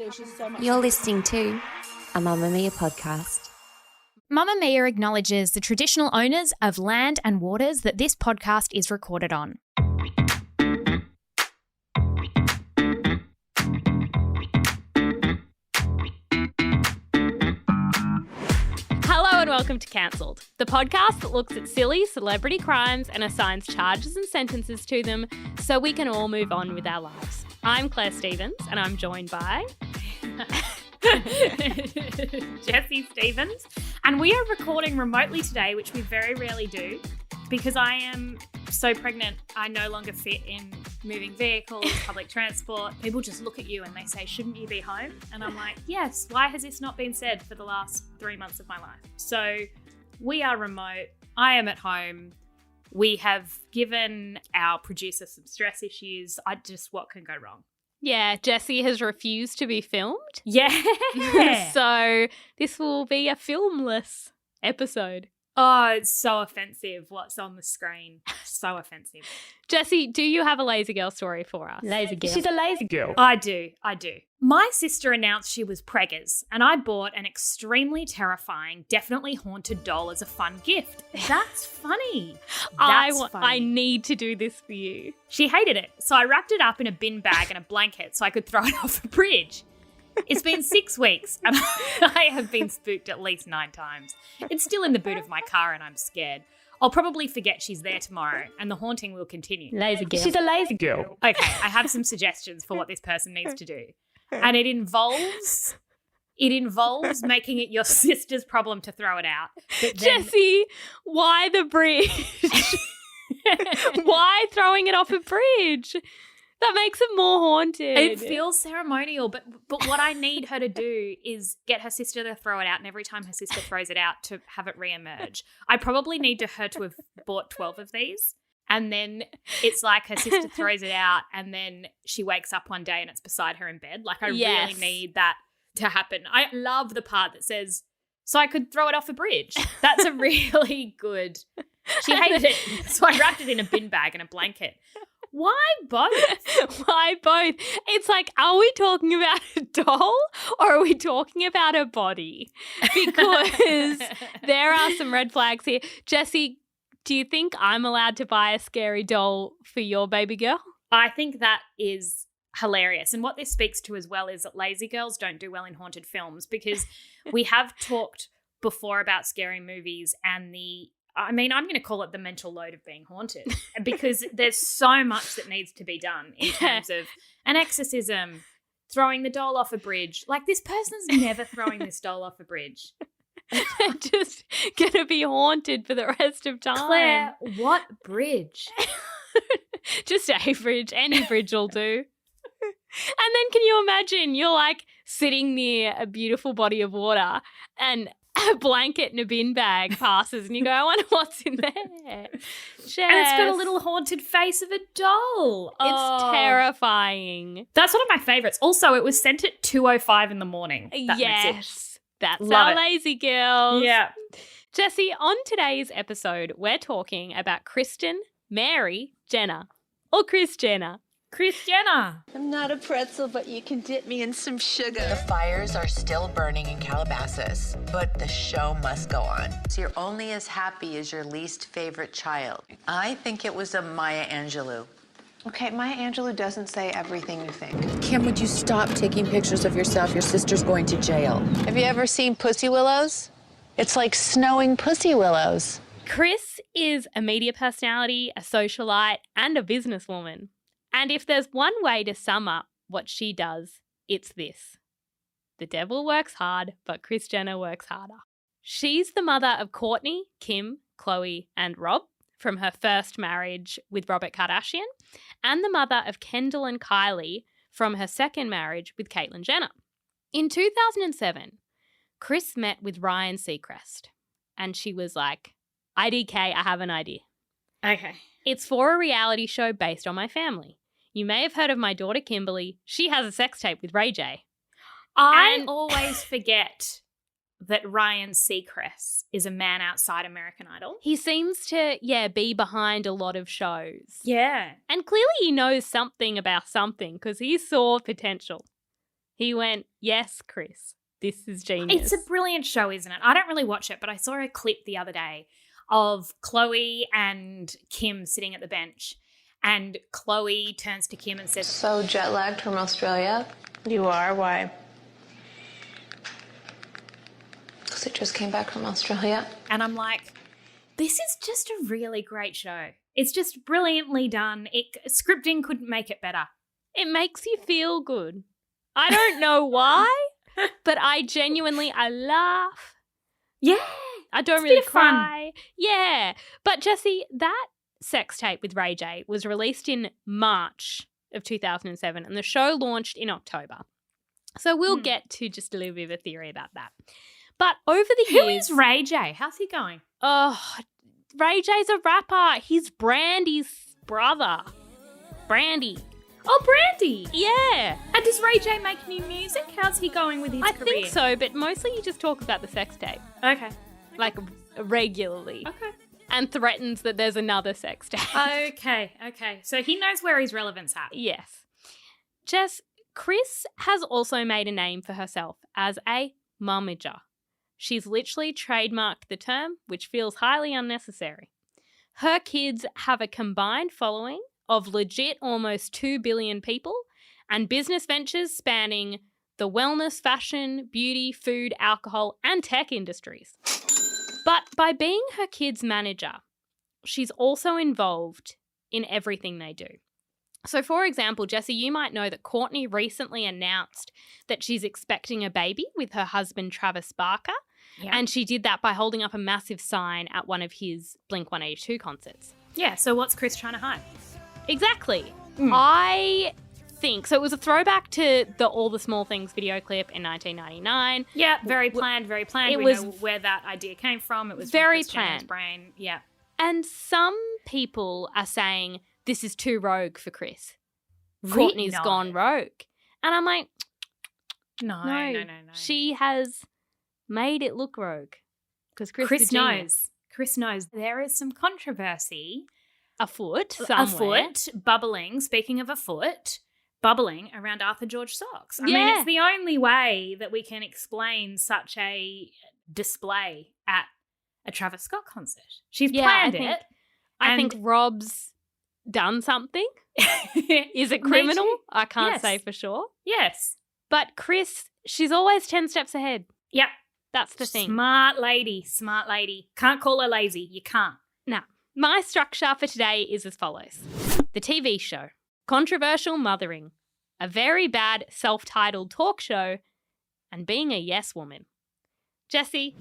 There's just so much. You're listening to a Mamamia podcast. Mamamia acknowledges the traditional owners of land and waters that this podcast is recorded on. Hello and welcome to Cancelled, the podcast that looks at silly celebrity crimes and assigns charges and sentences to them so we can all move on with our lives. I'm Claire Stevens and I'm joined by Jessie Stevens, and we are recording remotely today, which we very rarely do because I am so pregnant I no longer fit in moving vehicles, public transport. People just look at you and they say, shouldn't you be home? And I'm like, yes, why has this not been said for the last 3 months of my life? So we are remote. I am at home. We have given our producer some stress issues. What can go wrong? Yeah, Jessie has refused to be filmed. Yeah. So this will be a filmless episode. Oh, it's so offensive what's on the screen. So offensive. Jessie, do you have a lazy girl story for us? Lazy girl. She's a lazy girl. I do. My sister announced she was preggers, and I bought an extremely terrifying, definitely haunted doll as a fun gift. That's funny. I need to do this for you. She hated it, so I wrapped it up in a bin bag and a blanket so I could throw it off a bridge. It's been 6 weeks, and I have been spooked at least 9 times. It's still in the boot of my car, and I'm scared. I'll probably forget she's there tomorrow, and the haunting will continue. Lazy girl. She's a lazy girl. Okay, I have some suggestions for what this person needs to do. And it involves making it your sister's problem to throw it out. Jessie, why the bridge? Why throwing it off a bridge? That makes it more haunted. It feels ceremonial, but what I need her to do is get her sister to throw it out, and every time her sister throws it out to have it re-emerge. I probably need her to have bought 12 of these, and then it's like her sister throws it out, and then she wakes up one day and it's beside her in bed. Like, I really need that to happen. I love the part that says, so I could throw it off a bridge. That's a really good... She hated it, so I wrapped it in a bin bag and a blanket. Why both? Why both? It's like, are we talking about a doll or are we talking about a body? Because there are some red flags here. Jessie, do you think I'm allowed to buy a scary doll for your baby girl? I think that is hilarious. And what this speaks to as well is that lazy girls don't do well in haunted films, because we have talked before about scary movies and I'm going to call it the mental load of being haunted, because there's so much that needs to be done in terms of an exorcism, throwing the doll off a bridge. Like, this person's never throwing this doll off a bridge. They're just going to be haunted for the rest of time. Claire, what bridge? Just a bridge. Any bridge will do. And then can you imagine you're like sitting near a beautiful body of water and a blanket and a bin bag passes and you go, I wonder what's in there. Jess. And it's got a little haunted face of a doll. It's terrifying. That's one of my favourites. Also, it was sent at 2:05 in the morning. That's our lazy girls. Yeah. Jessie, on today's episode, we're talking about Kristen Mary Jenner, or Kris Jenner. Kris Jenner. I'm not a pretzel, but you can dip me in some sugar. The fires are still burning in Calabasas, but the show must go on. So you're only as happy as your least favorite child. I think it was a Maya Angelou. Okay, Maya Angelou doesn't say everything you think. Kim, would you stop taking pictures of yourself? Your sister's going to jail. Have you ever seen pussy willows? It's like snowing pussy willows. Kris is a media personality, a socialite, and a businesswoman. And if there's one way to sum up what she does, it's this. The devil works hard, but Kris Jenner works harder. She's the mother of Kourtney, Kim, Khloe, and Rob from her first marriage with Robert Kardashian, and the mother of Kendall and Kylie from her second marriage with Caitlyn Jenner. In 2007, Kris met with Ryan Seacrest, and she was like, IDK, I have an idea. Okay. It's for a reality show based on my family. You may have heard of my daughter Kimberly. She has a sex tape with Ray J. I always forget that Ryan Seacrest is a man outside American Idol. He seems to, be behind a lot of shows. Yeah. And clearly he knows something about something because he saw potential. He went, yes, Kris, this is genius. It's a brilliant show, isn't it? I don't really watch it, but I saw a clip the other day of Chloe and Kim sitting at the bench, and Chloe turns to Kim and says, So jet-lagged from Australia? You are? Why? Because it just came back from Australia. and I'm like, this is just a really great show. It's just brilliantly done. Scripting couldn't make it better. It makes you feel good. I don't know why, but I laugh. Yeah. I don't It's a really bit of fun. cry. Yeah. But Jessie, that sex tape with Ray J was released in March of 2007 and the show launched in October. So we'll get to just a little bit of a theory about that. But over the Who years... is Ray J? How's he going? Oh, Ray J's a rapper. He's Brandy's brother. Brandy. Oh, Brandy. Yeah. And does Ray J make new music? How's he going with his I career? think so, but mostly he just talks about the sex tape. Okay. Like regularly. Okay. And threatens that there's another sex tape. Okay. So he knows where his relevance at. Yes. Jess, Kris has also made a name for herself as a momager. She's literally trademarked the term, which feels highly unnecessary. Her kids have a combined following of legit almost 2 billion people and business ventures spanning the wellness, fashion, beauty, food, alcohol, and tech industries. But by being her kids' manager, she's also involved in everything they do. So, for example, Jessie, you might know that Courtney recently announced that she's expecting a baby with her husband, Travis Barker. Yeah. And she did that by holding up a massive sign at one of his Blink-182 concerts. Yeah, so what's Kris trying to hide? Exactly. I think, so it was a throwback to the All the Small Things video clip in 1999. Yeah, very planned. It We was know where that idea came from. It was very from Kris Jenner's planned. brain. Yeah. And some people are saying this is too rogue for Kris. Really? Courtney's No. gone rogue. And I'm like, No. She has made it look rogue. Because Kris knows. Kris knows. There is some controversy afoot somewhere. Bubbling, speaking of a foot, bubbling around Arthur George socks. I mean, Yeah. it's the only way that we can explain such a display at a Travis Scott concert. She's planned it. I think Rob's done something. Is it criminal? I can't Yes. say for sure. Yes. But Kris, she's always 10 steps ahead. Yep. That's the thing. Smart lady. Can't call her lazy. You can't. Now, my structure for today is as follows. The TV show, controversial mothering, a very bad self-titled talk show, and being a yes woman. Jessie,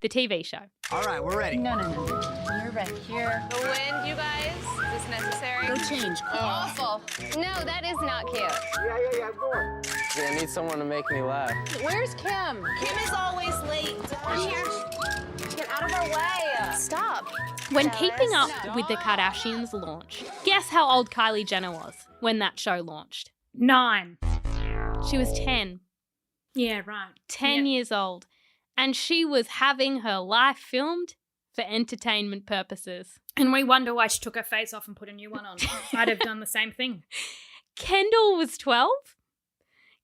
the TV show. All right, we're ready. No. You're right here. The wind, you guys? Is this necessary? Go change. Awful. No, that is not cute. Yeah, go on. I need someone to make me laugh. Where's Kim? Kim is always late. Get out of our way. Stop. When Keeping Up with the Kardashians launched, guess how old Kylie Jenner was when that show launched? 9. She was 10. Yeah, right. 10 years old. And she was having her life filmed for entertainment purposes. And we wonder why she took her face off and put a new one on. I'd have done the same thing. Kendall was 12.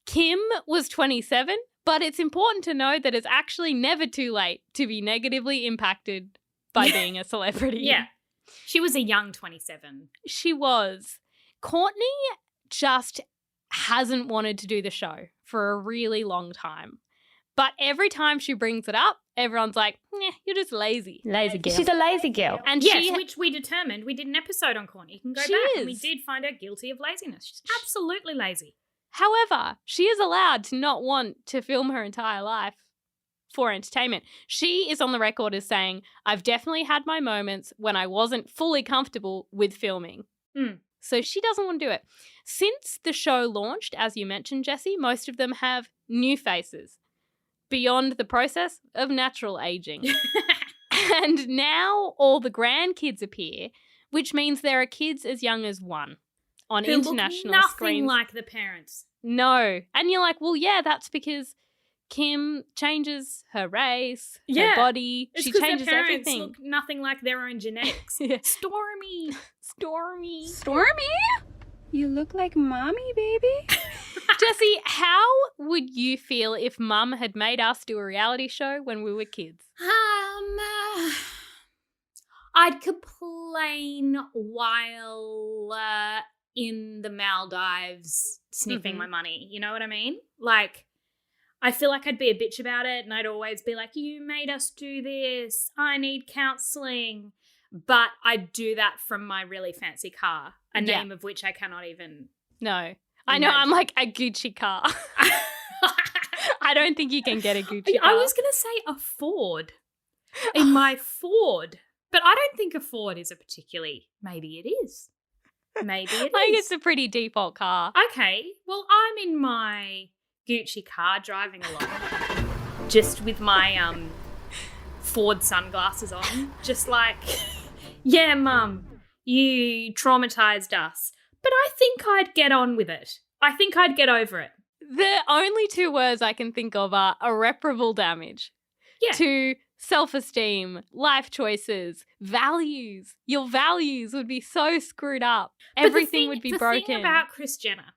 Kim was 27. But it's important to know that it's actually never too late to be negatively impacted by being a celebrity. Yeah. She was a young 27. She was. Courtney just hasn't wanted to do the show for a really long time. But every time she brings it up, everyone's like, you're just lazy. Lazy girl. She's a lazy girl. And Yes, which we determined. We did an episode on Courtney. You can go She back. And we is. did find her guilty of laziness. She's absolutely lazy. However, she is allowed to not want to film her entire life for entertainment. She is on the record as saying, I've definitely had my moments when I wasn't fully comfortable with filming. So she doesn't want to do it. Since the show launched, as you mentioned, Jessie, most of them have new faces beyond the process of natural aging. And now all the grandkids appear, which means there are kids as young as 1 on Who look international nothing screens. like the parents. No. And you're like, well, yeah, that's because Kim changes her race, her body. It's she 'cause changes their parents everything. look nothing like their own genetics. Yeah. Stormy. Stormy. Stormy? You look like mommy, baby. Jessie, how would you feel if Mum had made us do a reality show when we were kids? I'd complain while in the Maldives sniffing my money. You know what I mean? Like, I feel like I'd be a bitch about it, and I'd always be like, you made us do this. I need counselling. But I'd do that from my really fancy car, a name of which I cannot even. No. I know, I'm like a Gucci car. I don't think you can get a Gucci car. I was going to say a Ford. In my Ford. But I don't think a Ford is a particularly, maybe it is. Maybe it is. I think it's a pretty default car. Okay. Well, I'm in my Gucci car driving along. Just with my Ford sunglasses on. Just like, yeah, Mum, you traumatized us. But I think I'd get on with it. I think I'd get over it. The only two words I can think of are irreparable damage to self-esteem, life choices, values. Your values would be so screwed up. Everything would be broken. The thing about Kris Jenner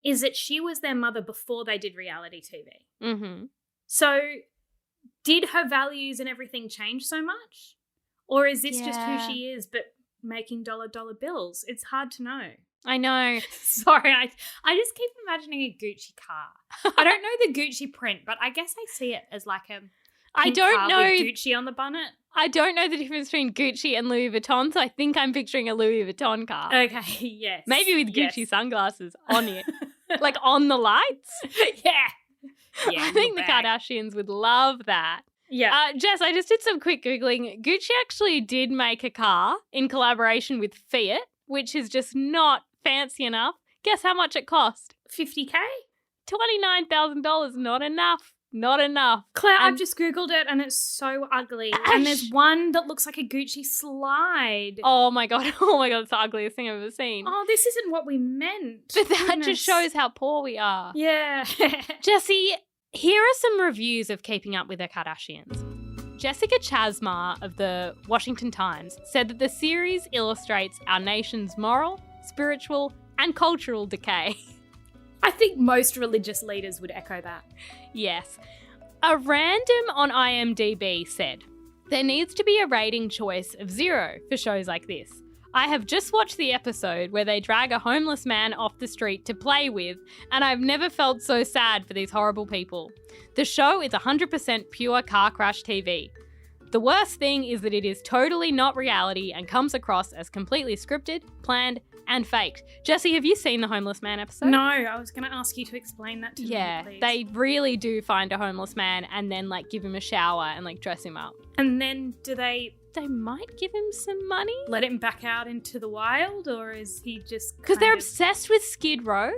is that she was their mother before they did reality TV. Mm-hmm. So did her values and everything change so much? Or is this just who she is but making dollar bills? It's hard to know. I know. Sorry, I just keep imagining a Gucci car. I don't know the Gucci print, but I guess I see it as like a I don't know with Gucci on the bonnet. I don't know the difference between Gucci and Louis Vuitton, so I think I'm picturing a Louis Vuitton car. Okay, yes. Maybe with Gucci sunglasses on it. Like on the lights. Yeah. I think the Kardashians would love that. Yeah. Jess, I just did some quick Googling. Gucci actually did make a car in collaboration with Fiat, which is just not fancy enough. Guess how much it cost? $50,000? $29,000. Not enough. Not enough. Claire, I've just Googled it and it's so ugly. And there's one that looks like a Gucci slide. Oh my God. Oh my God. It's the ugliest thing I've ever seen. Oh, this isn't what we meant. But that just shows how poor we are. Yeah. Jessie, here are some reviews of Keeping Up with the Kardashians. Jessica Chasma of the Washington Times said that the series illustrates our nation's moral, spiritual, and cultural decay. I think most religious leaders would echo that. Yes. A random on IMDb said, there needs to be a rating choice of 0 for shows like this. I have just watched the episode where they drag a homeless man off the street to play with, and I've never felt so sad for these horrible people. The show is 100% pure car crash TV. The worst thing is that it is totally not reality and comes across as completely scripted, planned, and faked. Jessie, have you seen the homeless man episode? No, I was going to ask you to explain that to me, please. They really do find a homeless man and then give him a shower and dress him up. And then do they might give him some money? Let him back out into the wild, or is he just because they're obsessed with Skid Row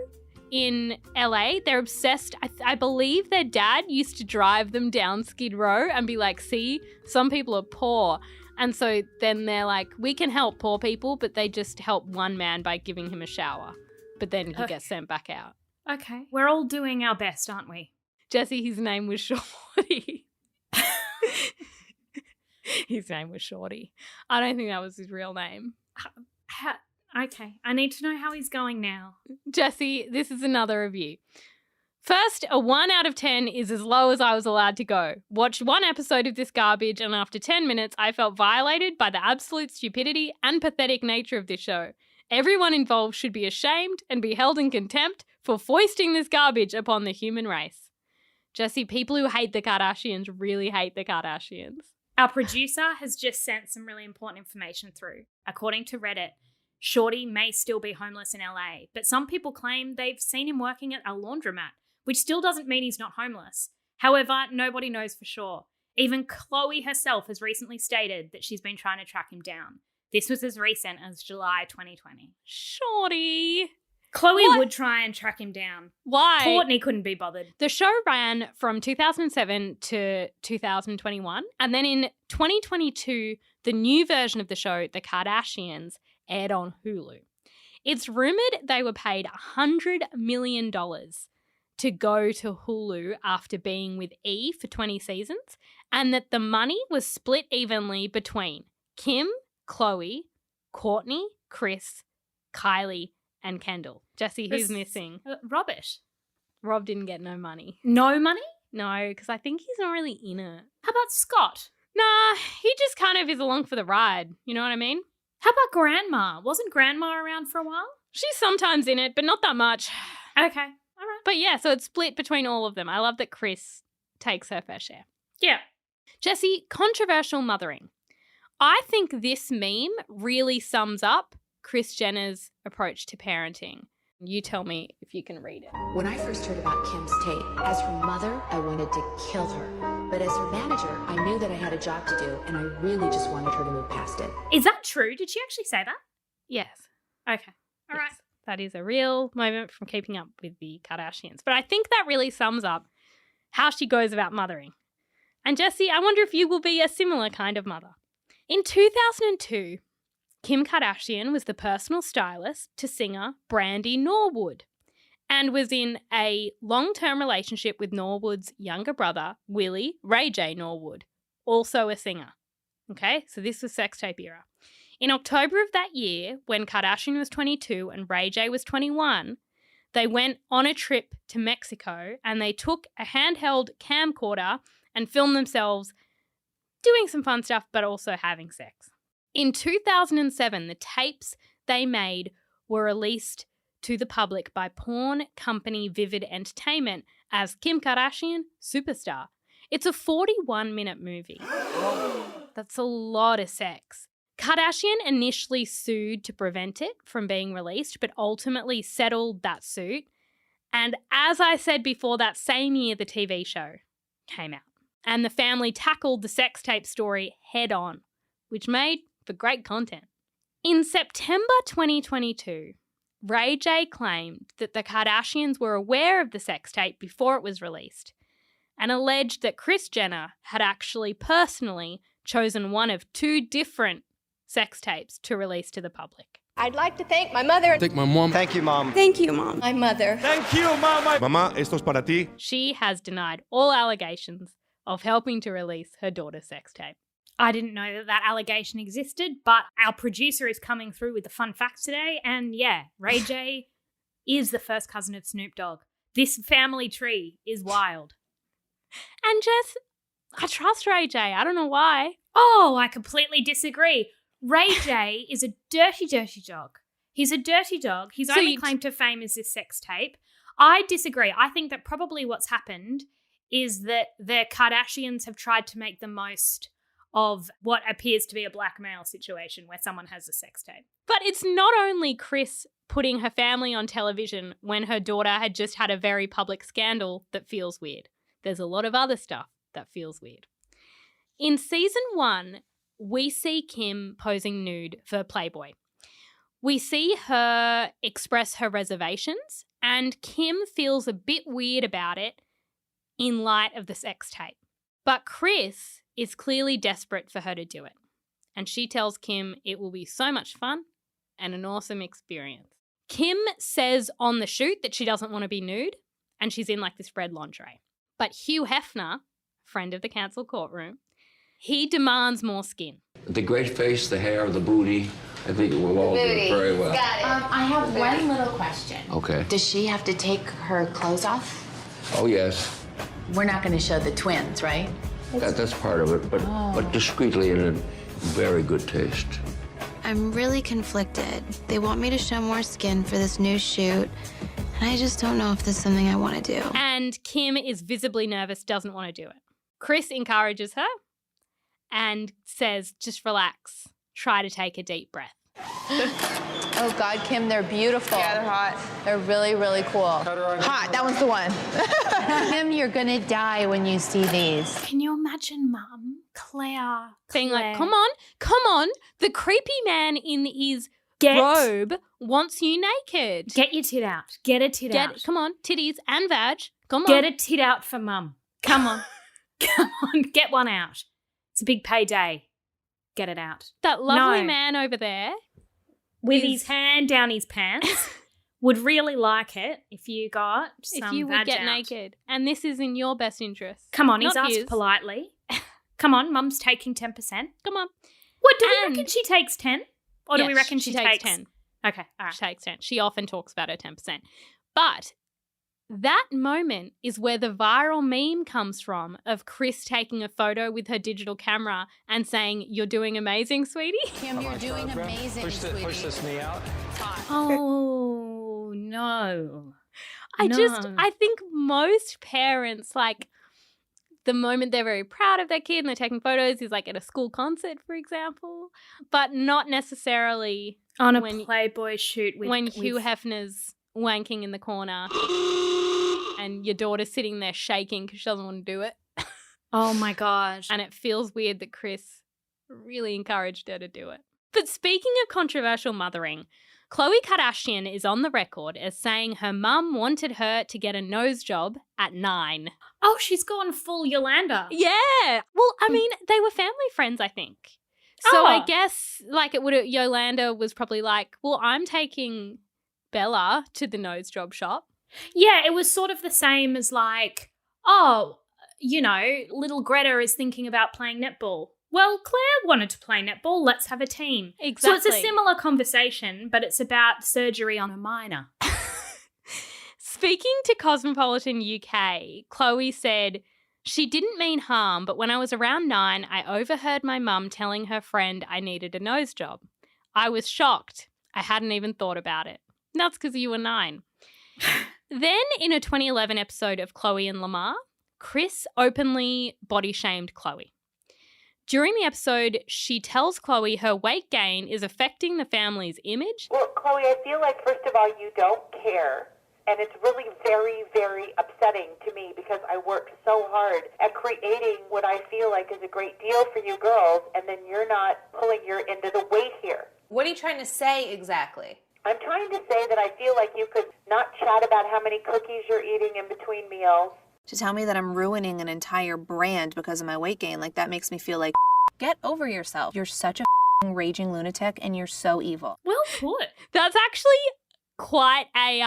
in LA. They're obsessed. I believe their dad used to drive them down Skid Row and be like, see, some people are poor. And so then they're like, we can help poor people, but they just help one man by giving him a shower. But then he gets sent back out. Okay. We're all doing our best, aren't we? Jessie, his name was Shorty. His name was Shorty. I don't think that was his real name. Okay. I need to know how he's going now. Jessie, this is another review. First, a 1 out of 10 is as low as I was allowed to go. Watched 1 episode of this garbage, and after 10 minutes, I felt violated by the absolute stupidity and pathetic nature of this show. Everyone involved should be ashamed and be held in contempt for foisting this garbage upon the human race. Jessie, people who hate the Kardashians really hate the Kardashians. Our producer has just sent some really important information through. According to Reddit, Shorty may still be homeless in LA, but some people claim they've seen him working at a laundromat, which still doesn't mean he's not homeless. However, nobody knows for sure. Even Khloe herself has recently stated that she's been trying to track him down. This was as recent as July 2020. Shorty. Khloe would try and track him down. Why? Kourtney couldn't be bothered. The show ran from 2007 to 2021. And then in 2022, the new version of the show, The Kardashians, aired on Hulu. It's rumoured they were paid $100 million to go to Hulu after being with E for 20 seasons, and that the money was split evenly between Kim, Khloe, Kourtney, Kris, Kylie, and Kendall. Jessie, who's missing? Rubbish. Rob didn't get no money. No money? No, because I think he's not really in it. How about Scott? Nah, he just kind of is along for the ride. You know what I mean? How about Grandma? Wasn't Grandma around for a while? She's sometimes in it, but not that much. Okay, all right. But yeah, so it's split between all of them. I love that Kris takes her fair share. Yeah. Jessie, controversial mothering. I think this meme really sums up Kris Jenner's approach to parenting. You tell me if you can read it. When I first heard about Kim's tape, as her mother, I wanted to kill her. But as her manager, I knew that I had a job to do, and I really just wanted her to move past it. Is that true? Did she actually say that? Yes. Okay. All right. Yes. That is a real moment from Keeping Up with the Kardashians. But I think that really sums up how she goes about mothering. And Jessie, I wonder if you will be a similar kind of mother. In 2002, Kim Kardashian was the personal stylist to singer Brandy Norwood and was in a long-term relationship with Norwood's younger brother, Willie Ray J Norwood, also a singer. Okay, so this was sex tape era. In October of that year, when Kardashian was 22 and Ray J was 21, they went on a trip to Mexico and they took a handheld camcorder and filmed themselves doing some fun stuff but also having sex. In 2007, the tapes they made were released to the public by porn company Vivid Entertainment as Kim Kardashian Superstar. It's a 41-minute movie. That's a lot of sex. Kardashian initially sued to prevent it from being released, but ultimately settled that suit. And as I said before, that same year the TV show came out. And the family tackled the sex tape story head on, which made for great content. In September 2022, Ray J claimed that the Kardashians were aware of the sex tape before it was released and alleged that Kris Jenner had actually personally chosen one of 2 different sex tapes to release to the public. I'd like to thank my mother. Thank my mom. Thank you, Mom. Thank you, Mom. My mother. Thank you, Mama. Mamá, esto es para ti. She has denied all allegations of helping to release her daughter's sex tape. I didn't know that that allegation existed, but our producer is coming through with the fun facts today. And yeah, Ray J is the first cousin of Snoop Dogg. This family tree is wild. And Jess, I trust Ray J. I don't know why. Oh, I completely disagree. Ray J is a dirty, dirty dog. He's a dirty dog. His only claim to fame is this sex tape. I disagree. I think that probably what's happened is that the Kardashians have tried to make the most of what appears to be a blackmail situation where someone has a sex tape. But it's not only Kris putting her family on television when her daughter had just had a very public scandal that feels weird. There's a lot of other stuff that feels weird. In season 1, we see Kim posing nude for Playboy. We see her express her reservations, and Kim feels a bit weird about it in light of the sex tape. But Kris is clearly desperate for her to do it. And she tells Kim it will be so much fun and an awesome experience. Kim says on the shoot that she doesn't want to be nude, and she's in like this red lingerie. But Hugh Hefner, friend of the Kancelled courtroom, he demands more skin. The great face, the hair, the booty, I think it will all do very well. I have one little question. Okay. Does she have to take her clothes off? Oh, yes. We're not going to show the twins, right? That's part of it, but discreetly and in very good taste. I'm really conflicted. They want me to show more skin for this new shoot, and I just don't know if this is something I want to do. And Kim is visibly nervous, doesn't want to do it. Kris encourages her and says, just relax, try to take a deep breath. Oh, God, Kim, they're beautiful. Yeah, they're hot. They're really, really cool. Hot, that one's the one. Kim, you're going to die when you see these. Can you imagine Mum, Claire Being like, come on, the creepy man in his robe wants you naked. Get your tit out. Get a tit out. Come on, titties and vag. Come on. Get a tit out for Mum. Come on. Come on, get one out. It's a big payday. Get it out. That lovely man over there with his hand down his pants would really like it if you got some if you would get out. naked. And this is in your best interest. Come on, he's asked politely. Come on, Mum's taking 10%. Come on. What, do we reckon she takes 10? Or do we reckon she takes 10? Okay, all right. She takes 10. She often talks about her 10%. But that moment is where the viral meme comes from of Kris taking a photo with her digital camera and saying, "You're doing amazing, sweetie." Kim, you're doing amazing, sweetie. Push this knee out. Oh, no. I think most parents, like, the moment they're very proud of their kid and they're taking photos is like at a school concert, for example, but not necessarily on a Playboy shoot when Hugh Hefner's wanking in the corner and your daughter's sitting there shaking because she doesn't want to do it. Oh my gosh. And it feels weird that Kris really encouraged her to do it. But speaking of controversial mothering, Khloe Kardashian is on the record as saying her mum wanted her to get a nose job at 9. Oh, she's gone full Yolanda. Yeah. Well, I mean, they were family friends, I think. So I guess like Yolanda was probably like, well, I'm taking Bella to the nose job shop. Yeah, it was sort of the same as like, oh, you know, little Greta is thinking about playing netball. Well, Claire wanted to play netball. Let's have a team. Exactly. So it's a similar conversation, but it's about surgery on a minor. Speaking to Cosmopolitan UK, Khloe said, "She didn't mean harm, but when I was around 9, I overheard my mum telling her friend I needed a nose job. I was shocked. I hadn't even thought about it." That's because you were 9. Then in a 2011 episode of Khloe and Lamar, Kris openly body-shamed Khloe. During the episode, she tells Khloe her weight gain is affecting the family's image. Well, Khloe, I feel like, first of all, you don't care. And it's really very, very upsetting to me because I worked so hard at creating what I feel like is a great deal for you girls, and then you're not pulling your end of the weight here. What are you trying to say exactly? I'm trying to say that I feel like you could not chat about how many cookies you're eating in between meals. To tell me that I'm ruining an entire brand because of my weight gain, like that makes me feel like, get over yourself. You're such a raging lunatic and you're so evil. Well put. That's actually quite a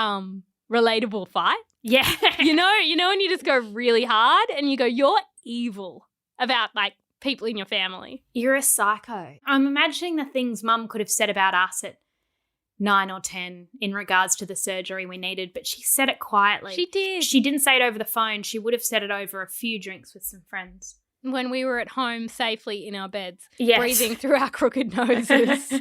relatable fight. Yeah. You know when you just go really hard and you go, you're evil about like people in your family. You're a psycho. I'm imagining the things Mum could have said about us at 9 or 10 in regards to the surgery we needed, but she said it quietly. She did. She didn't say it over the phone. She would have said it over a few drinks with some friends. When we were at home safely in our beds, yes, breathing through our crooked noses.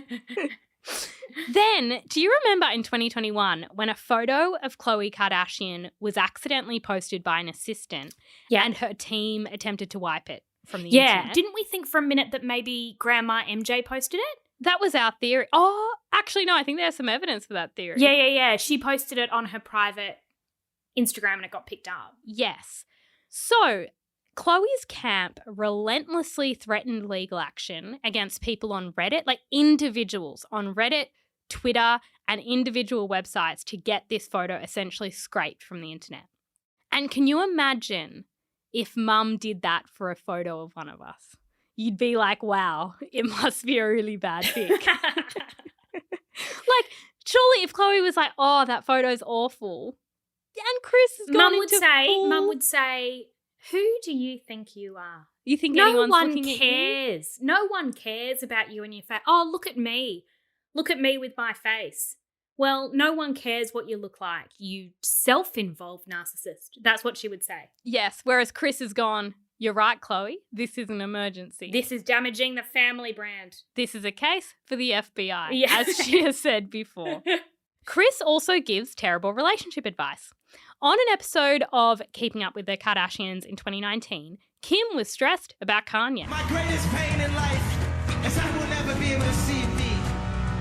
Then, do you remember in 2021 when a photo of Khloe Kardashian was accidentally posted by an assistant and her team attempted to wipe it from the internet? Didn't we think for a minute that maybe Grandma MJ posted it? That was our theory. Oh, actually, no, I think there's some evidence for that theory. Yeah. She posted it on her private Instagram and it got picked up. Yes. So, Khloe's camp relentlessly threatened legal action against people on Reddit, like individuals on Reddit, Twitter, and individual websites to get this photo essentially scraped from the internet. And can you imagine if Mum did that for a photo of one of us? You'd be like, wow, it must be a really bad pic. Like, surely if Khloe was like, oh, that photo's awful, and Kris is going Mum would say, who do you think you are? You think anyone's looking at you? No one cares about you and your face. Oh, look at me. Look at me with my face. Well, no one cares what you look like. You self-involved narcissist. That's what she would say. Yes, whereas Kris has gone, you're right, Khloe. This is an emergency. This is damaging the family brand. This is a case for the FBI, as she has said before. Kris also gives terrible relationship advice. On an episode of Keeping Up with the Kardashians in 2019, Kim was stressed about Kanye. My greatest pain in life is I will never be able to see me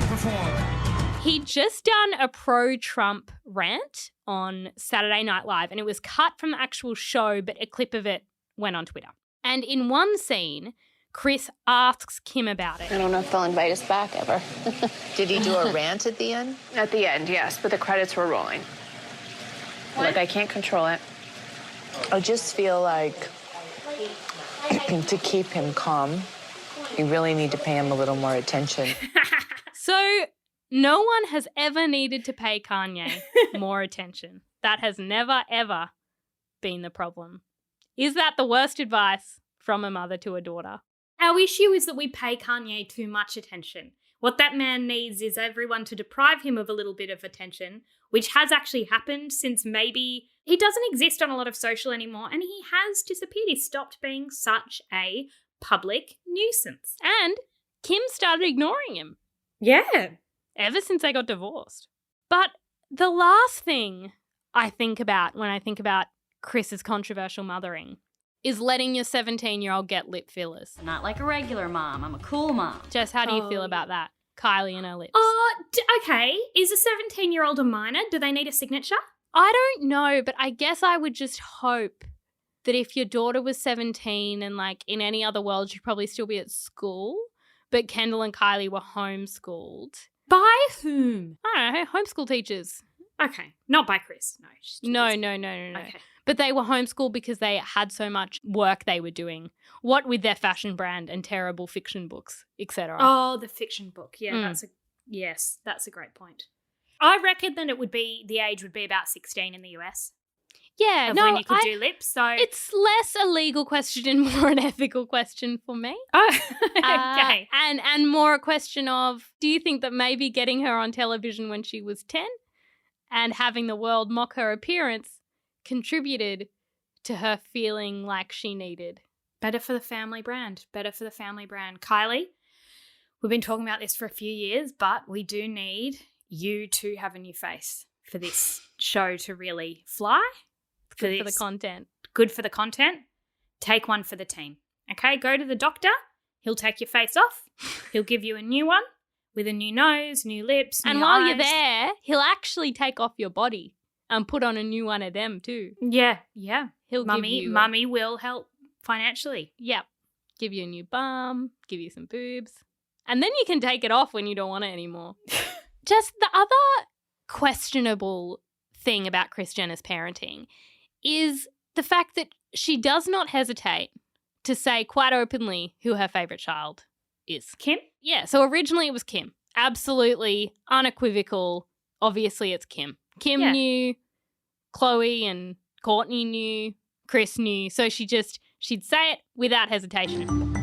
perform. He'd just done a pro-Trump rant on Saturday Night Live, and it was cut from the actual show, but a clip of it went on Twitter. And in one scene, Kris asks Kim about it. I don't know if they'll invite us back ever. Did he do a rant at the end? At the end, yes, but the credits were rolling. Like, I can't control it. I just feel like to keep him calm, you really need to pay him a little more attention. So no one has ever needed to pay Kanye more attention. That has never, ever been the problem. Is that the worst advice from a mother to a daughter? Our issue is that we pay Kanye too much attention. What that man needs is everyone to deprive him of a little bit of attention, which has actually happened since maybe he doesn't exist on a lot of social anymore and he has disappeared. He stopped being such a public nuisance. And Kim started ignoring him. Yeah. Ever since they got divorced. But the last thing I think about when I think about Kris's controversial mothering is letting your 17-year-old get lip fillers. Not like a regular mom. I'm a cool mom. Jess, how do you feel about that? Kylie and her lips. Okay. Is a 17-year-old a minor? Do they need a signature? I don't know, but I guess I would just hope that if your daughter was 17 and like in any other world, she'd probably still be at school, but Kendall and Kylie were homeschooled. By whom? I don't know, homeschool teachers. Okay. Not by Kris. No. Okay. But they were homeschooled because they had so much work they were doing. What with their fashion brand and terrible fiction books, etc. Oh, the fiction book. Yeah, that's a great point. I reckon that the age would be about 16 in the US. Yeah, when you could do lips. So it's less a legal question and more an ethical question for me. Oh, okay. And more a question of, do you think that maybe getting her on television when she was 10 and having the world mock her appearance contributed to her feeling like she needed? Better for the family brand. Kylie, we've been talking about this for a few years, but we do need you to have a new face for this show to really fly. Good for the content. Good for the content. Take one for the team. Okay, go to the doctor. He'll take your face off. He'll give you a new one with a new nose, new lips, and new while eyes. you're there, he'll actually take off your body and put on a new one of them too. Yeah. He'll give you... Mummy will help financially. Yep. Give you a new bum, give you some boobs. And then you can take it off when you don't want it anymore. Just the other questionable thing about Kris Jenner's parenting is the fact that she does not hesitate to say quite openly who her favourite child is. Kim? Yeah, so originally it was Kim. Absolutely unequivocal. Obviously it's Kim. Kim knew, Chloe and Courtney knew, Kris knew. So she'd say it without hesitation.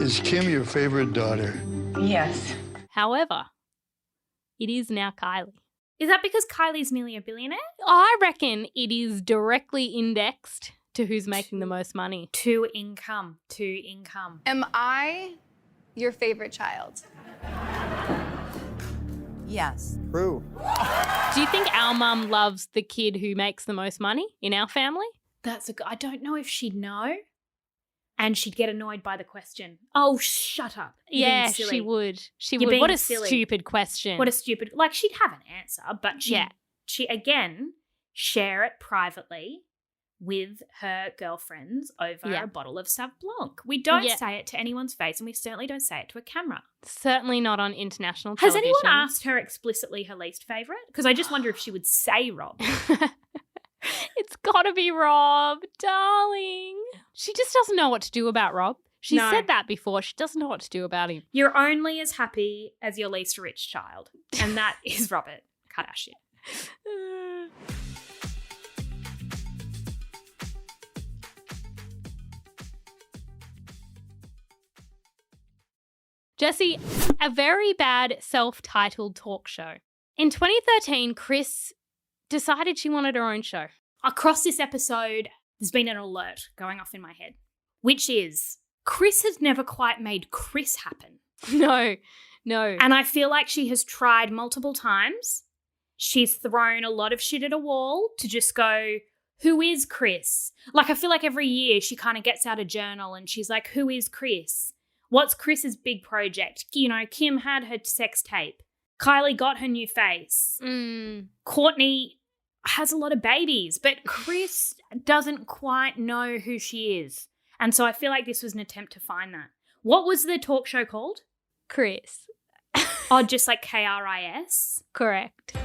Is Kim your favorite daughter? Yes. However, it is now Kylie. Is that because Kylie's nearly a billionaire? I reckon it is directly indexed to who's making the most money. To income. Am I your favorite child? Yes. True. Do you think our mum loves the kid who makes the most money in our family? I don't know if she'd know. And she'd get annoyed by the question. Oh, shut up. Yeah, she would. What a stupid question. Like, she'd have an answer, but she again, share it privately with her girlfriends over a bottle of Sauv Blanc. We don't say it to anyone's face, and we certainly don't say it to a camera. Certainly not on international television. Has anyone asked her explicitly her least favourite? Because I just wonder if she would say Rob. It's got to be Rob, darling. She just doesn't know what to do about Rob. She said that before. She doesn't know what to do about him. You're only as happy as your least rich child, and that is Robert Kardashian. Jessie, a very bad self-titled talk show. In 2013, Kris decided she wanted her own show. Across this episode, there's been an alert going off in my head, which is Kris has never quite made Kris happen. No. And I feel like she has tried multiple times. She's thrown a lot of shit at a wall to just go, who is Kris? Like, I feel like every year she kind of gets out a journal and she's like, who is Kris? What's Kris's big project? You know, Kim had her sex tape. Kylie got her new face. Courtney has a lot of babies, but Kris doesn't quite know who she is. And so I feel like this was an attempt to find that. What was the talk show called? Kris. Oh, just like K-R-I-S? Correct.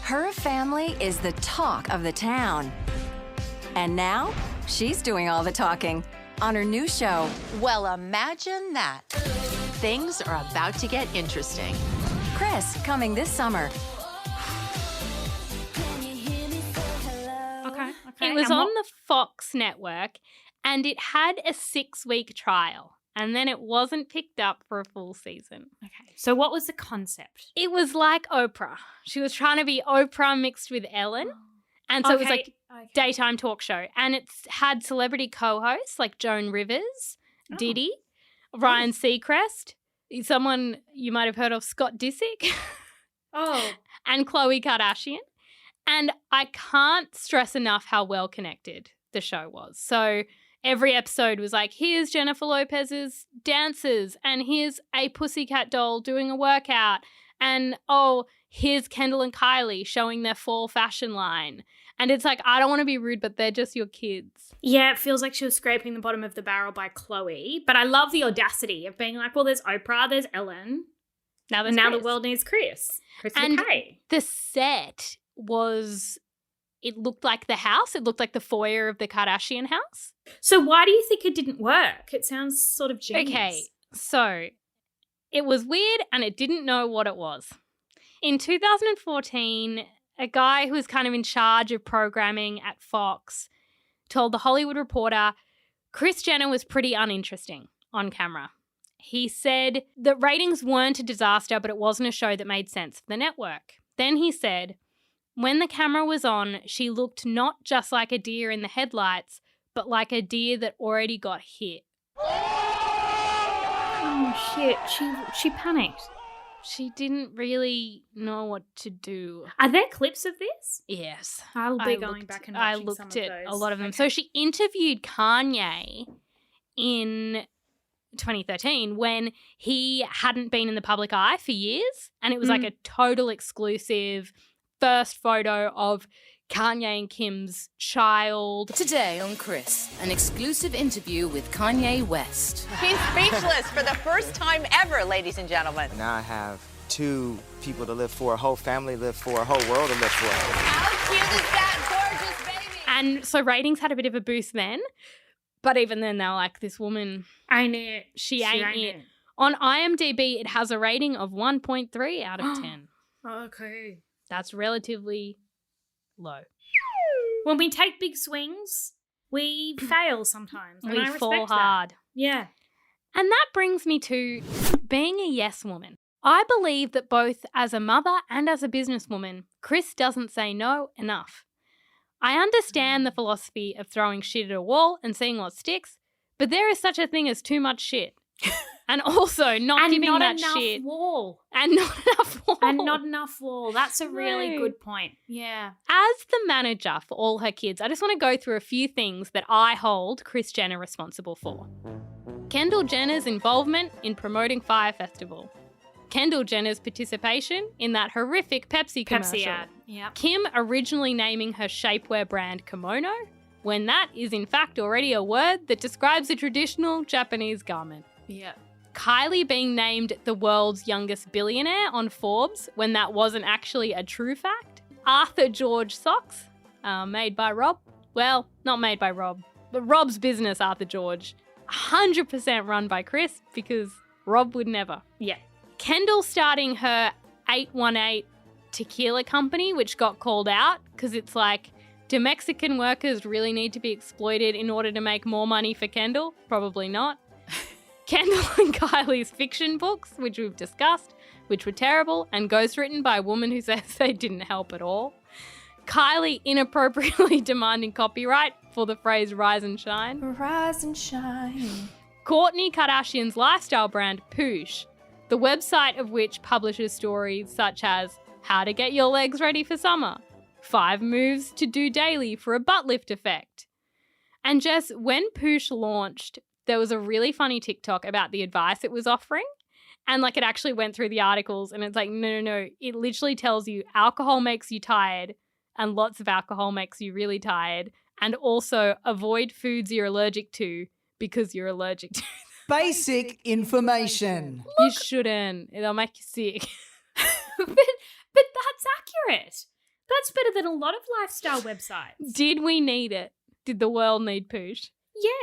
Her family is the talk of the town. And now she's doing all the talking on her new show. Well, imagine that. Things are about to get interesting. Kris, coming this summer. It was on the Fox network and it had a 6-week trial. and then it wasn't picked up for a full season. Okay. So what was the concept? It was like Oprah. She was trying to be Oprah mixed with Ellen. And so it was like daytime talk show. And it's had celebrity co-hosts like Joan Rivers, Diddy, Ryan Seacrest, someone you might have heard of, Scott Disick, and Khloe Kardashian. And I can't stress enough how well connected the show was. So every episode was like, here's Jennifer Lopez's dancers, and here's a pussycat doll doing a workout, and here's Kendall and Kylie showing their fall fashion line. And it's like, I don't want to be rude, but they're just your kids. Yeah, it feels like she was scraping the bottom of the barrel by Khloe. But I love the audacity of being like, well, there's Oprah, there's Ellen. Now the world needs Kris. And McKay. the set was, it looked like the house. It looked like the foyer of the Kardashian house. So why do you think it didn't work? It sounds sort of genius. Okay, so it was weird and it didn't know what it was. In 2014, a guy who was kind of in charge of programming at Fox told The Hollywood Reporter Kris Jenner was pretty uninteresting on camera. He said that ratings weren't a disaster, but it wasn't a show that made sense for the network. Then he said, when the camera was on, she looked not just like a deer in the headlights, but like a deer that already got hit. Oh, shit. She panicked. She didn't really know what to do. Are there clips of this? Yes. I'll be going back and watching some of those. I looked at a lot of them. Okay. So she interviewed Kanye in 2013 when he hadn't been in the public eye for years, and it was like a total exclusive first photo of Kanye and Kim's child. Today on Kris, an exclusive interview with Kanye West. He's speechless for the first time ever, ladies and gentlemen. Now I have 2 people to live for, a whole family to live for, a whole world to live for. How cute is that gorgeous baby? And so ratings had a bit of a boost then, but even then they were like, this woman ain't it. She ain't it. On IMDb, it has a rating of 1.3 out of 10. Okay. That's relatively low. When we take big swings, we fail sometimes. And we fall hard. That. Yeah. And that brings me to being a yes woman. I believe that both as a mother and as a businesswoman, Kris doesn't say no enough. I understand the philosophy of throwing shit at a wall and seeing what sticks, but there is such a thing as too much shit. And also not giving that shit. Wall. And not enough wall. And not enough wall. That's a really good point. Yeah. As the manager for all her kids, I just want to go through a few things that I hold Kris Jenner responsible for. Kendall Jenner's involvement in promoting Fyre Festival. Kendall Jenner's participation in that horrific Pepsi commercial. Pepsi ad. Yep. Kim originally naming her shapewear brand kimono, when that is in fact already a word that describes a traditional Japanese garment. Yeah. Kylie being named the world's youngest billionaire on Forbes when that wasn't actually a true fact. Arthur George socks, made by Rob. Well, not made by Rob, but Rob's business, Arthur George. 100% run by Kris because Rob would never. Yeah. Kendall starting her 818 tequila company, which got called out because it's like, do Mexican workers really need to be exploited in order to make more money for Kendall? Probably not. Kendall and Kylie's fiction books, which we've discussed, which were terrible and ghostwritten by a woman who says they didn't help at all. Kylie inappropriately demanding copyright for the phrase rise and shine. Rise and shine. Kourtney Kardashian's lifestyle brand, Poosh, the website of which publishes stories such as how to get your legs ready for summer, 5 moves to do daily for a butt lift effect. And Jess, when Poosh launched, there was a really funny TikTok about the advice it was offering. And like it actually went through the articles and it's like, no. It literally tells you alcohol makes you tired and lots of alcohol makes you really tired. And also avoid foods you're allergic to because you're allergic to them. Basic information. You shouldn't. It'll make you sick. but that's accurate. That's better than a lot of lifestyle websites. Did we need it? Did the world need Poosh?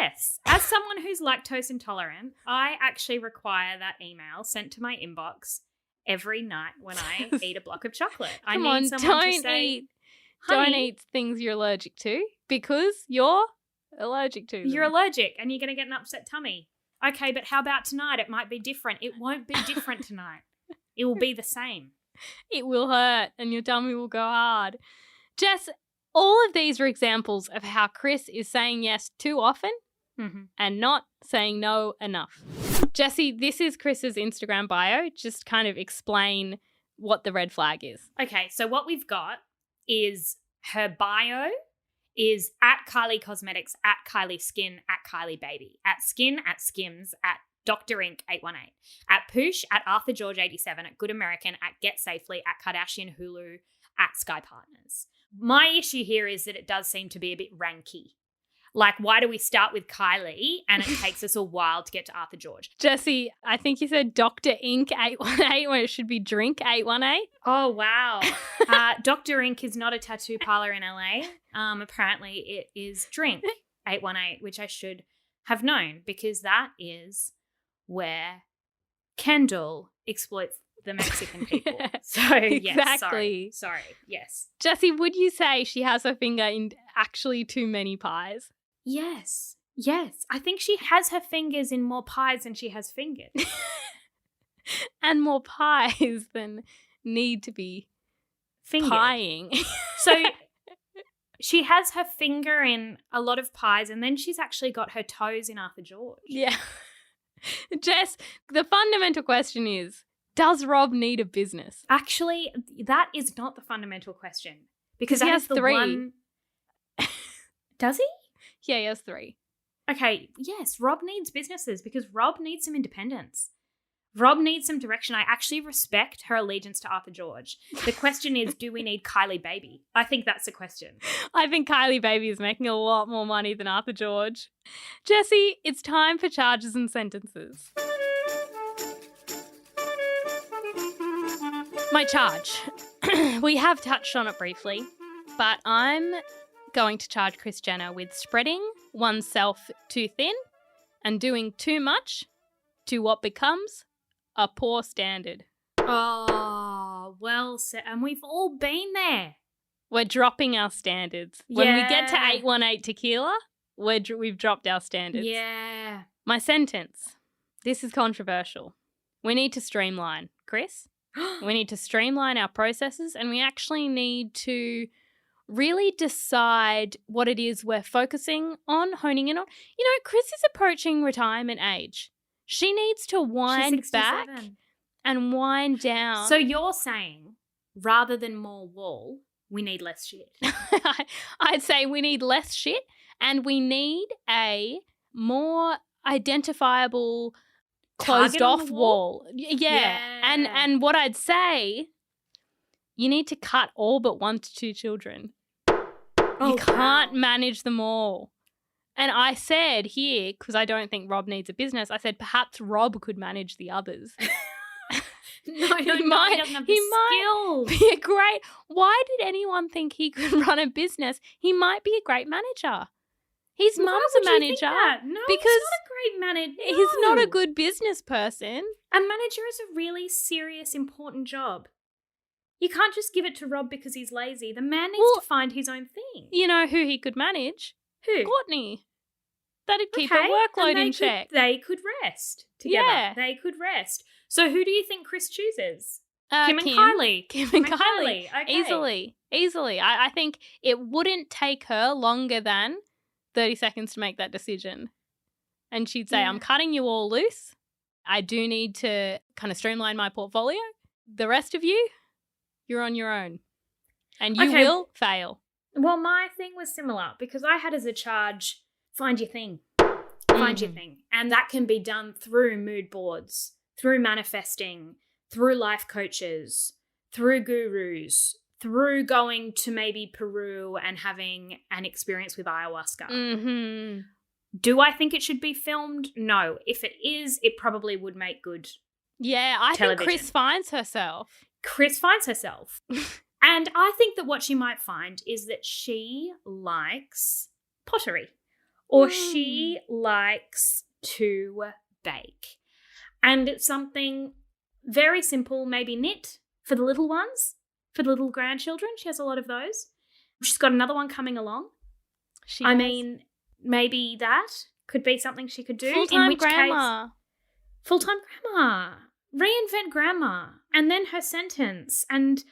Yes. As someone who's lactose intolerant, I actually require that email sent to my inbox every night when I eat a block of chocolate. Come I need on, someone to say, don't eat things you're allergic to because you're allergic to them. You're allergic and you're going to get an upset tummy. Okay, but how about tonight? It might be different. It won't be different tonight. It will be the same. It will hurt and your tummy will go hard. Jess, all of these are examples of how Kris is saying yes too often and not saying no enough. Jessie, this is Kris's Instagram bio. Just kind of explain what the red flag is. Okay, so what we've got is her bio is at Kylie Cosmetics, at Kylie Skin, at Kylie Baby, at Skin, at Skims, at Dr. Inc. 818, at Poosh, at Arthur George 87, at Good American, at Get Safely, at Kardashian Hulu, at Sky Partners. My issue here is that it does seem to be a bit ranky. Like, why do we start with Kylie and it takes us a while to get to Arthur George? Jessie, I think you said Dr. Inc. 818 when it should be Drink 818. Oh, wow. Dr. Inc. is not a tattoo parlor in LA. Apparently it is Drink 818, which I should have known because that is where Kendall exploits the Mexican people. So, yes, exactly. Sorry, yes. Jessie, would you say she has her finger in actually too many pies? Yes. I think she has her fingers in more pies than she has fingers. And more pies than need to be pieing. So she has her finger in a lot of pies and then she's actually got her toes in Arthur George. Yeah. Jess, the fundamental question is, does Rob need a business? Actually, that is not the fundamental question. Because he that has is the 3. one... Does he? Yeah, he has 3. Okay, yes, Rob needs businesses because Rob needs some independence. Rob needs some direction. I actually respect her allegiance to Arthur George. The question is, do we need Kylie Baby? I think that's the question. I think Kylie Baby is making a lot more money than Arthur George. Jessie, it's time for charges and sentences. My charge. We have touched on it briefly, but I'm going to charge Kris Jenner with spreading oneself too thin and doing too much to what becomes a poor standard. Oh, well said. And we've all been there. We're dropping our standards. When we get to 818 tequila, we've dropped our standards. Yeah. My sentence. This is controversial. We need to streamline, Kris. We need to streamline our processes and we actually need to really decide what it is we're focusing on, honing in on. You know, Kris is approaching retirement age. She needs to wind back and wind down. So you're saying rather than more wool, we need less shit. I'd say we need less shit and we need a more identifiable closed off wall. Yeah. And what I'd say, you need to cut all but 1 to 2 children. You can't manage them all. And I said here, because I don't think Rob needs a business, I said perhaps Rob could manage the others. He doesn't have the skills. Be a great. Why did anyone think he could run a business? He might be a great manager. His mum's a manager. No, because he's not a great manager. No. He's not a good business person. A manager is a really serious, important job. You can't just give it to Rob because he's lazy. The man needs to find his own thing. You know who he could manage? Who? Courtney. That'd keep her workload in check. They could rest together. Yeah. They could rest. So who do you think Kris chooses? Kim and Kylie. Kim and Kylie. Okay. Easily. I think it wouldn't take her longer than 30 seconds to make that decision. And she'd say, I'm cutting you all loose. I do need to kind of streamline my portfolio. The rest of you, you're on your own. And you will fail. Well, my thing was similar because I had as a charge, find your thing. Find your thing. And that can be done through mood boards, through manifesting, through life coaches, through gurus, through going to maybe Peru and having an experience with ayahuasca. Mm-hmm. Do I think it should be filmed? No. If it is, it probably would make good television. Think Kris finds herself. Kris finds herself. And I think that what she might find is that she likes pottery or she likes to bake. And it's something very simple, maybe knit for the little ones, for the little grandchildren. She has a lot of those. She's got another one coming along. Maybe that could be something she could do. Full-time grammar. Full-time grammar. Reinvent grammar. And then her sentence. And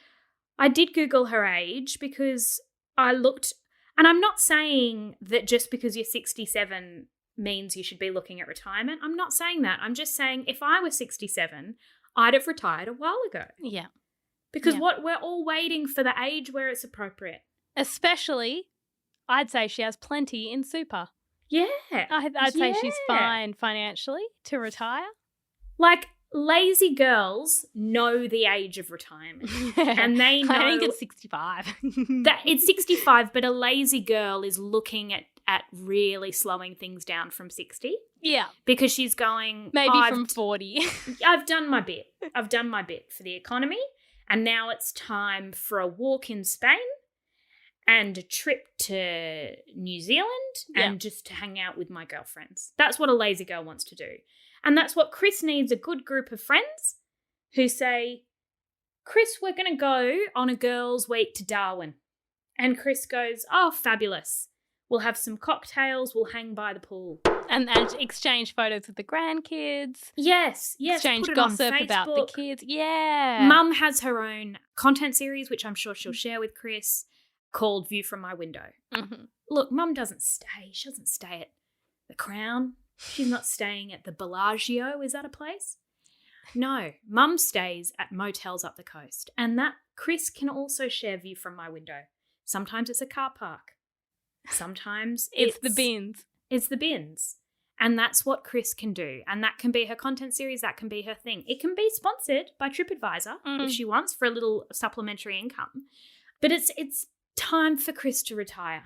I did Google her age because I looked, and I'm not saying that just because you're 67 means you should be looking at retirement. I'm not saying that. I'm just saying if I was 67, I'd have retired a while ago. Yeah. Because we're all waiting for the age where it's appropriate. Especially, I'd say she has plenty in super. Yeah. I'd say she's fine financially to retire. Like, lazy girls know the age of retirement. And they know. I think it's 65. That it's 65, but a lazy girl is looking at really slowing things down from 60. Yeah. Because she's going. Maybe from 40. I've done my bit. I've done my bit for the economy. And now it's time for a walk in Spain and a trip to New Zealand and just to hang out with my girlfriends. That's what a lazy girl wants to do. And that's what Kris needs, a good group of friends who say, Kris, we're going to go on a girls' week to Darwin. And Kris goes, oh, fabulous. We'll have some cocktails. We'll hang by the pool. And exchange photos with the grandkids. Yes. Exchange gossip about the kids. Yeah. Mum has her own content series, which I'm sure she'll share with Kris, called View from My Window. Mm-hmm. Look, Mum doesn't stay. She doesn't stay at the Crown. She's not staying at the Bellagio. Is that a place? No. Mum stays at motels up the coast. And that Kris can also share View from My Window. Sometimes it's a car park. Sometimes it's the bins. It's the bins. And that's what Kris can do. And that can be her content series. That can be her thing. It can be sponsored by TripAdvisor if she wants for a little supplementary income. But it's time for Kris to retire.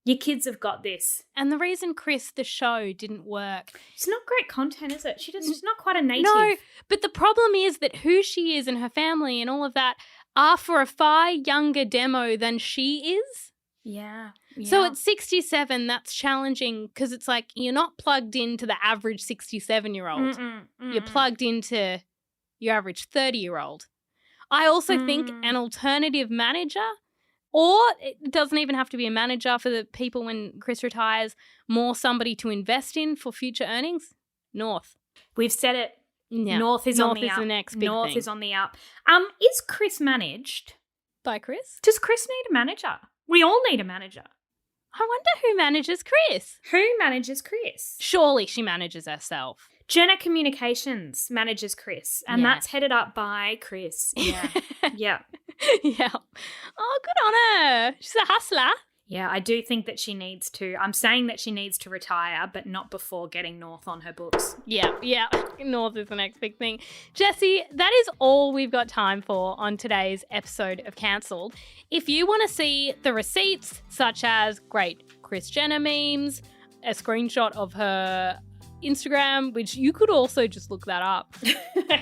Your kids have got this. And the reason Kris, the show, didn't work. It's not great content, is it? She's not quite a native. No, but the problem is that who she is and her family and all of that are for a far younger demo than she is. Yeah. So at 67, that's challenging because it's like you're not plugged into the average 67-year-old. You're plugged into your average 30-year-old. I also think an alternative manager, or it doesn't even have to be a manager for the people when Kris retires, more somebody to invest in for future earnings, North. We've said it. Yeah. North is on the up. The next big North thing. is on the up. Is Kris managed? By Kris? Does Kris need a manager? We all need a manager. I wonder who manages Kris. Who manages Kris? Surely she manages herself. Jenner Communications manages Kris, and that's headed up by Kris. Yeah. Yeah. Oh, good on her. She's a hustler. Yeah, I do think that she needs to. I'm saying that she needs to retire, but not before getting North on her books. Yeah. North is the next big thing. Jessie, that is all we've got time for on today's episode of Cancelled. If you want to see the receipts, such as great Kris Jenner memes, a screenshot of her Instagram, which you could also just look that up,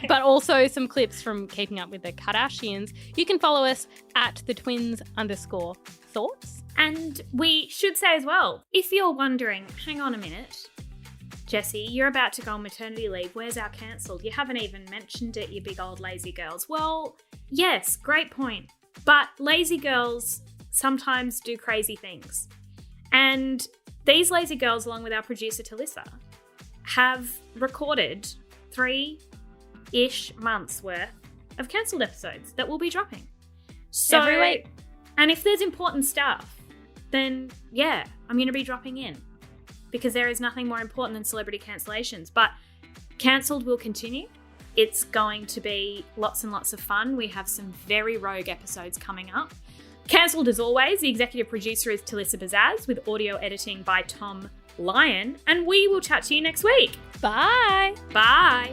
but also some clips from Keeping Up with the Kardashians, you can follow us at @twins_thoughts. And we should say as well, if you're wondering, hang on a minute, Jessie, you're about to go on maternity leave. Where's our Cancelled? You haven't even mentioned it, you big old lazy girls. Well, yes, great point. But lazy girls sometimes do crazy things. And these lazy girls, along with our producer Talissa, have recorded 3-ish months worth of Cancelled episodes that will be dropping. So, every week. And if there's important stuff, then yeah, I'm going to be dropping in because there is nothing more important than celebrity cancellations. But Cancelled will continue. It's going to be lots and lots of fun. We have some very rogue episodes coming up. Cancelled as always. The executive producer is Talissa Bazaz with audio editing by Tom Lyon. And we will chat to you next week. Bye. Bye.